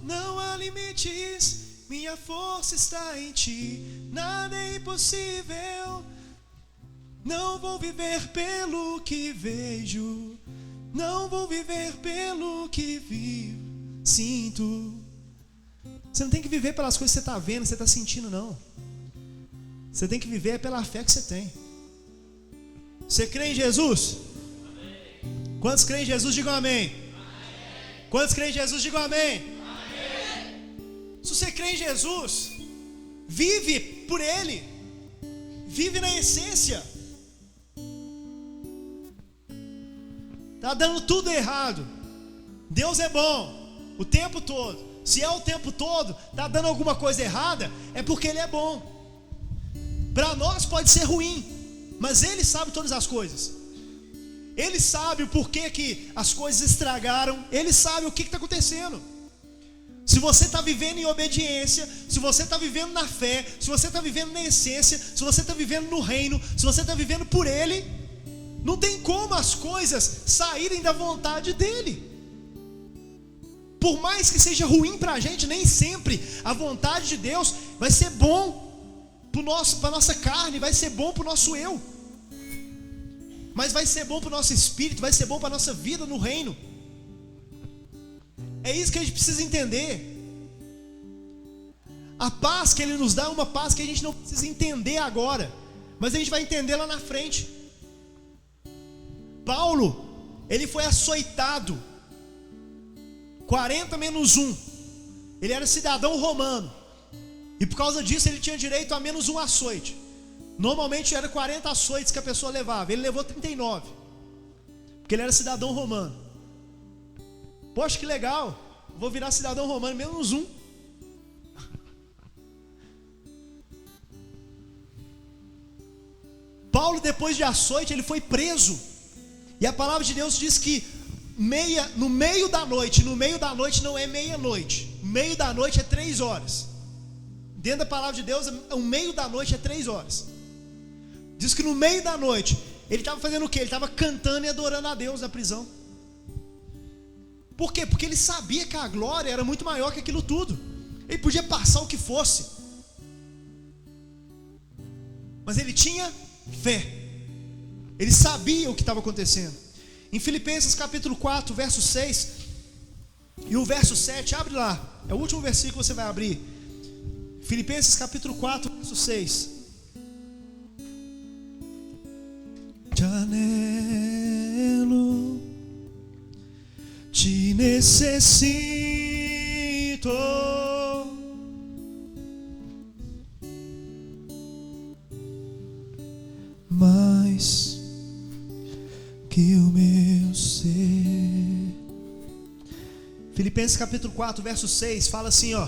não há limites, minha força está em ti, nada é impossível. Não vou viver pelo que vejo, não vou viver pelo que vivo, sinto. Você não tem que viver pelas coisas que você está vendo, que você está sentindo, não. Você tem que viver pela fé que você tem. Você crê em Jesus? Amém. Quantos creem em Jesus, digam amém. Amém. Quantos creem em Jesus, digam amém. Amém. Se você crê em Jesus, vive por Ele, vive na essência. Está dando tudo errado. Deus é bom o tempo todo. Se é o tempo todo, está dando alguma coisa errada, é porque Ele é bom. Para nós pode ser ruim, mas Ele sabe todas as coisas. Ele sabe o porquê que as coisas estragaram. Ele sabe o que está acontecendo. Se você está vivendo em obediência, se você está vivendo na fé, se você está vivendo na essência, se você está vivendo no reino, se você está vivendo por Ele, não tem como as coisas saírem da vontade dEle. Por mais que seja ruim para a gente, nem sempre a vontade de Deus vai ser bom para a nossa carne, vai ser bom para o nosso eu, mas vai ser bom para o nosso espírito, vai ser bom para a nossa vida no reino. É isso que a gente precisa entender. A paz que Ele nos dá é uma paz que a gente não precisa entender agora, mas a gente vai entender lá na frente. Paulo, ele foi açoitado 40 menos 1. Ele era cidadão romano, e por causa disso ele tinha direito a menos um açoite. Normalmente era 40 açoites que a pessoa levava, ele levou 39, porque ele era cidadão romano. Poxa, que legal, vou virar cidadão romano, menos um. Paulo, depois de açoite, ele foi preso. E a palavra de Deus diz que no meio da noite não é meia-noite, o meio da noite é 3 horas. Dentro da palavra de Deus, o meio da noite é 3 horas. Diz que no meio da noite, ele estava fazendo o quê? Ele estava cantando e adorando a Deus na prisão. Por quê? Porque ele sabia que a glória era muito maior que aquilo tudo. Ele podia passar o que fosse, mas ele tinha fé. Ele sabia o que estava acontecendo. Em Filipenses capítulo 4, verso 6 e o verso 7, abre lá, é o último versículo que você vai abrir. Filipenses capítulo 4, verso 6. Te anelo, te necessito, mais que o meu ser, Filipenses capítulo 4, verso 6, fala assim, ó: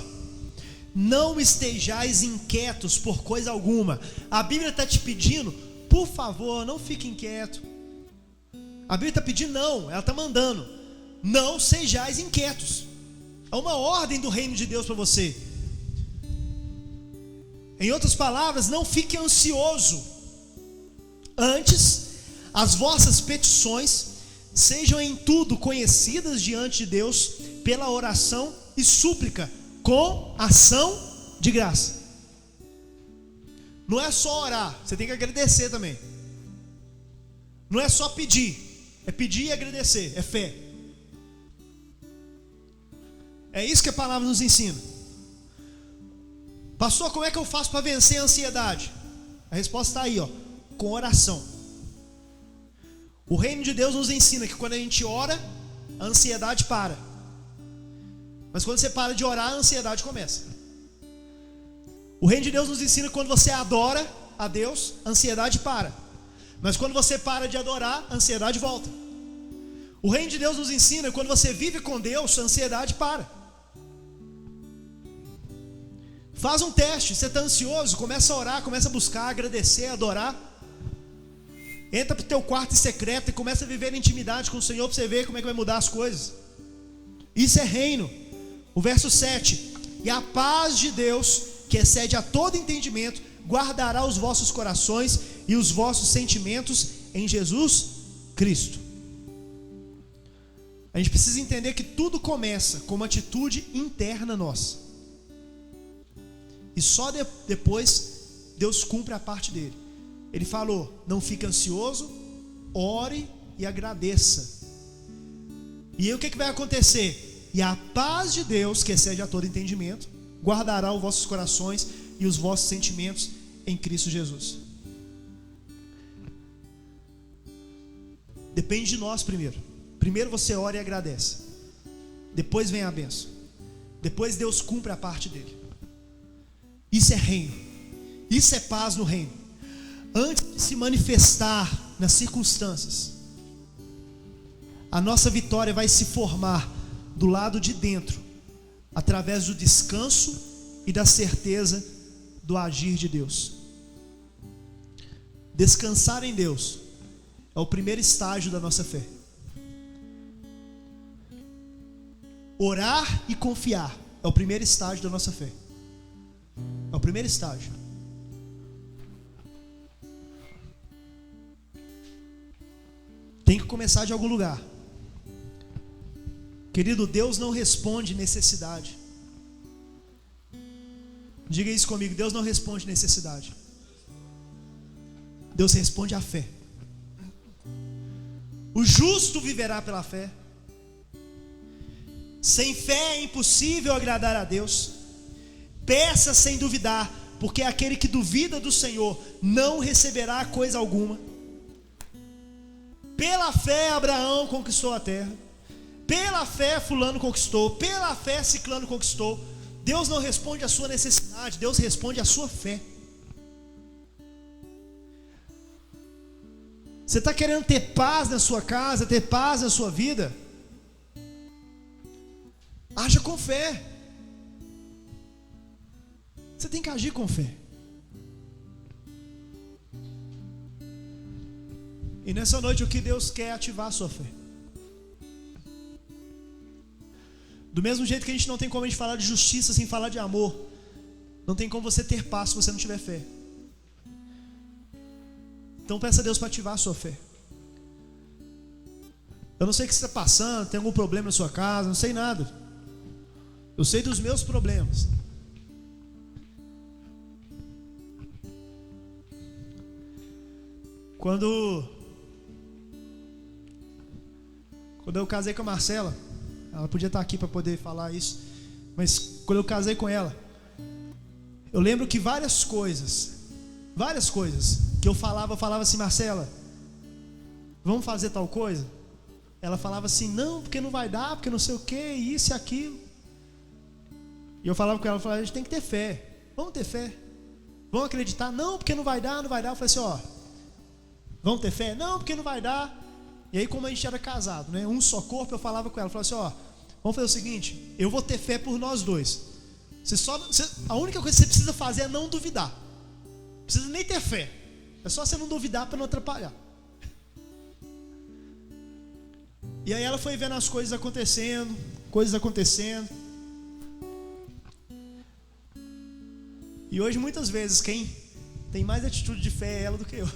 não estejais inquietos por coisa alguma. A Bíblia está te pedindo, por favor, não fique inquieto. A Bíblia está pedindo, não, ela está mandando: não sejais inquietos. É uma ordem do reino de Deus para você. Em outras palavras, não fique ansioso. Antes, as vossas petições sejam em tudo conhecidas diante de Deus pela oração e súplica, com ação de graça. Não é só orar, você tem que agradecer também. Não é só pedir, é pedir e agradecer, é fé. É isso que a palavra nos ensina. Pastor, como é que eu faço para vencer a ansiedade? A resposta está aí, ó: com oração. O reino de Deus nos ensina que quando a gente ora, a ansiedade para. Mas quando você para de orar, a ansiedade começa. O reino de Deus nos ensina que quando você adora a Deus, a ansiedade para. Mas quando você para de adorar, a ansiedade volta. O reino de Deus nos ensina que quando você vive com Deus, a ansiedade para. Faz um teste, você está ansioso, começa a orar, começa a buscar, agradecer, adorar. Entra para o teu quarto secreto e começa a viver em intimidade com o Senhor para você ver como é que vai mudar as coisas. Isso é reino. O verso 7: e a paz de Deus, que excede a todo entendimento, guardará os vossos corações e os vossos sentimentos em Jesus Cristo. A gente precisa entender que tudo começa com uma atitude interna nossa. E só depois Deus cumpre a parte dele. Ele falou: não fique ansioso, ore e agradeça. E aí o que vai acontecer? E a paz de Deus, que excede a todo entendimento, guardará os vossos corações e os vossos sentimentos em Cristo Jesus. Depende de nós primeiro. Primeiro você ora e agradece. Depois vem a bênção. Depois Deus cumpre a parte dele. Isso é reino. Isso é paz no reino. Antes de se manifestar nas circunstâncias, a nossa vitória vai se formar do lado de dentro, através do descanso e da certeza do agir de Deus. Descansar em Deus é o primeiro estágio da nossa fé. Orar e confiar é o primeiro estágio da nossa fé. É o primeiro estágio. Tem que começar de algum lugar. Querido, Deus não responde necessidade. Diga isso comigo: Deus não responde necessidade. Deus responde à fé. O justo viverá pela fé. Sem fé é impossível agradar a Deus. Peça sem duvidar, porque aquele que duvida do Senhor não receberá coisa alguma. Pela fé Abraão conquistou a terra. Pela fé fulano conquistou. Pela fé ciclano conquistou. Deus não responde à sua necessidade, Deus responde à sua fé. Você está querendo ter paz na sua casa, ter paz na sua vida? Haja com fé. Você tem que agir com fé. E nessa noite o que Deus quer é ativar a sua fé. Do mesmo jeito que a gente não tem como a gente falar de justiça sem falar de amor, não tem como você ter paz se você não tiver fé. Então peça a Deus para ativar a sua fé. Eu não sei o que você está passando, tem algum problema na sua casa, não sei nada. Eu sei dos meus problemas. Quando eu casei com a Marcela, ela podia estar aqui para poder falar isso, mas quando eu casei com ela, eu lembro que várias coisas que eu falava assim: Marcela, vamos fazer tal coisa? Ela falava assim: não, porque não vai dar, porque não sei o que, isso e aquilo. E eu falava com ela, a gente tem que ter fé. Vamos ter fé. Vamos acreditar. Não, porque não vai dar, não vai dar. Eu falei assim: vamos ter fé? Não, porque não vai dar. E aí, como a gente era casado, né, um só corpo, eu falava com ela, falava assim: Vamos fazer o seguinte: eu vou ter fé por nós dois. A única coisa que você precisa fazer é não duvidar. Não precisa nem ter fé. É só você não duvidar para não atrapalhar. E aí ela foi vendo as coisas acontecendo. E hoje muitas vezes quem tem mais atitude de fé é ela do que eu.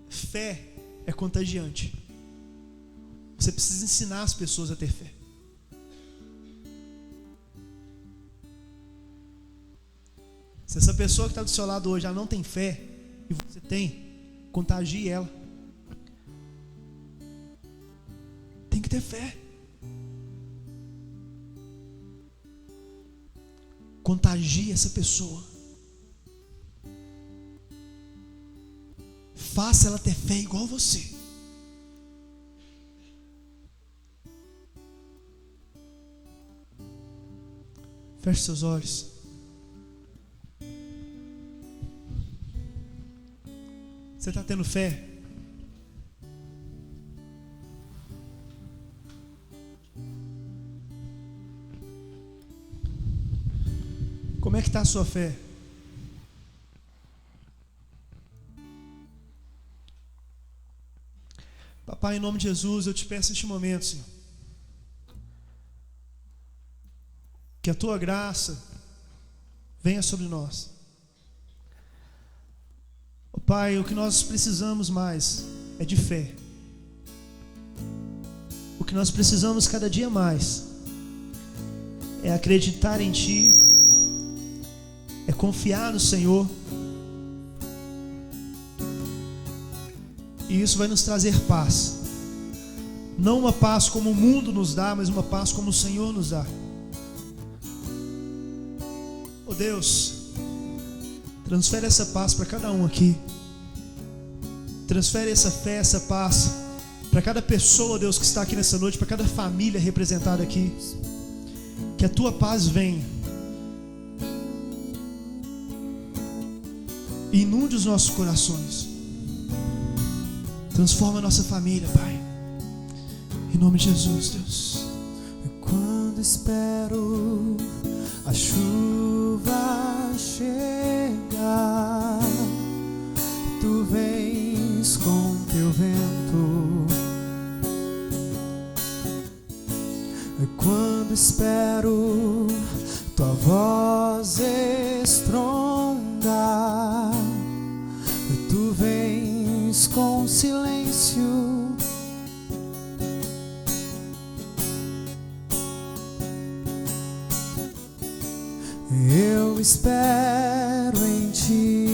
Fé é contagiante. Você precisa ensinar as pessoas a ter fé. Se essa pessoa que está do seu lado hoje já não tem fé, e você tem, contagie ela. Tem que ter fé. Contagie essa pessoa. Faça ela ter fé igual você. Feche seus olhos. Você está tendo fé? Como é que está a sua fé? Papai, em nome de Jesus, eu te peço neste momento, Senhor, que a tua graça venha sobre nós. Pai, o que nós precisamos mais é de fé. O que nós precisamos cada dia mais é acreditar em Ti, é confiar no Senhor. E isso vai nos trazer paz. Não uma paz como o mundo nos dá, mas uma paz como o Senhor nos dá. Oh Deus, transfere essa paz para cada um aqui. Transfere essa fé, essa paz para cada pessoa, Deus, que está aqui nessa noite, para cada família representada aqui. Que a tua paz venha e inunde os nossos corações. Transforma a nossa família, Pai. Em nome de Jesus, Deus. Quando espero a chuva chegar, Tu vens com Teu vento. Quando espero Tua voz estronda, Tu vens com silêncio. Eu espero em Ti,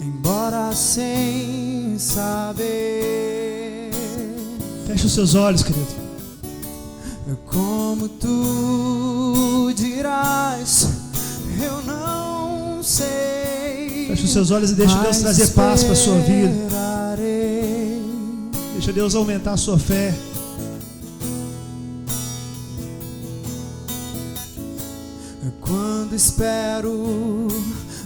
embora sem saber. Feche os seus olhos, querido. Como Tu dirás, eu não sei. Feche os seus olhos e deixa Deus trazer paz para a sua vida. Deixa Deus aumentar a sua fé. Quando espero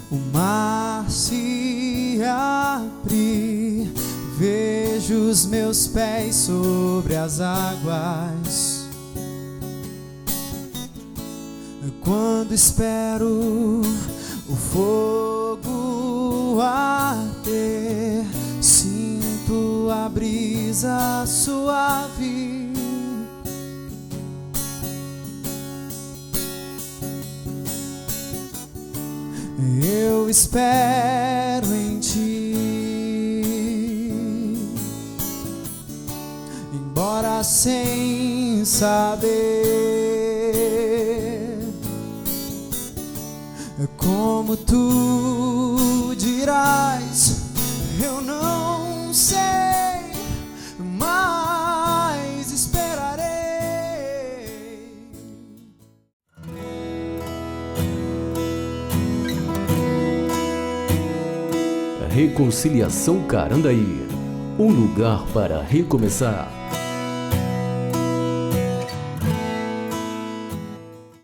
o mar se abrir, vejo os meus pés sobre as águas. Quando espero o fogo arder, sinto a brisa suave. Eu espero em Ti, embora sem saber. Como Tu dirás, eu não sei, mas esperarei. Reconciliação Carandaí, um lugar para recomeçar.